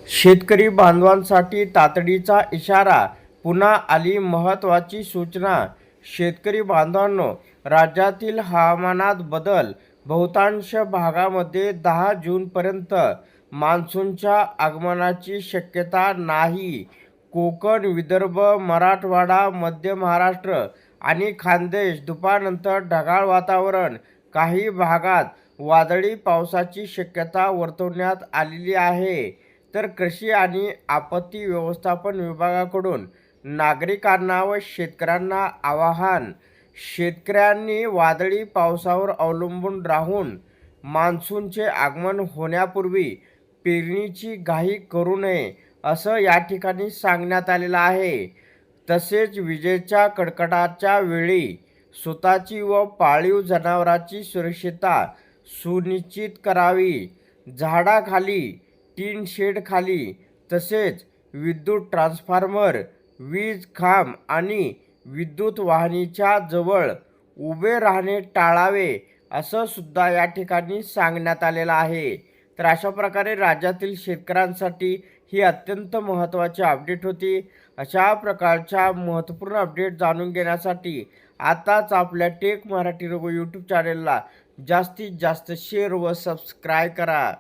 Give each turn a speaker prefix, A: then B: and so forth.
A: शेतकरी बांधवांसाठी तातडीचा इशारा, पुन्हा आली महत्त्वाची सूचना. शेतकरी बांधवांनो, राज्यातील हवामानात बदल. बहुतांश भागामध्ये 10 जूनपर्यंत मान्सूनच्या आगमनाची शक्यता नाही. कोकण, विदर्भ, मराठवाडा, मध्य महाराष्ट्र आणि खानदेश दुपारनंतर ढगाळ वातावरण. काही भागात वादळी पावसाची शक्यता वर्तवण्यात आलेली आहे. तर कृषी आणि आपत्ती व्यवस्थापन विभागाकडून नागरिकांना व शेतकऱ्यांना आवाहन. शेतकऱ्यांनी वादळी पावसावर अवलंबून राहून मान्सूनचे आगमन होण्यापूर्वी पेरणीची घाई करू नये, असं या ठिकाणी सांगण्यात आलेलं आहे. तसेच विजेच्या कडकडाटाच्या वेळी स्वतःची व पाळीव जनावरांची सुरक्षितता सुनिश्चित करावी. झाडाखाली, टीन शेडखाली, तसेच विद्युत ट्रान्सफॉर्मर, वीज खांब आणि विद्युत वाहिनीच्या जवळ उभे राहणे टाळावे, असं सुद्धा या ठिकाणी सांगण्यात आलेलं आहे. तर अशा प्रकारे राज्यातील शेतकऱ्यांसाठी ही अत्यंत महत्त्वाची अपडेट होती. अशा प्रकारच्या महत्त्वपूर्ण अपडेट जाणून घेण्यासाठी आताच आपल्या टेक मराठी रघु यूट्यूब चॅनेलला जास्तीत जास्त शेअर व सबस्क्राईब करा.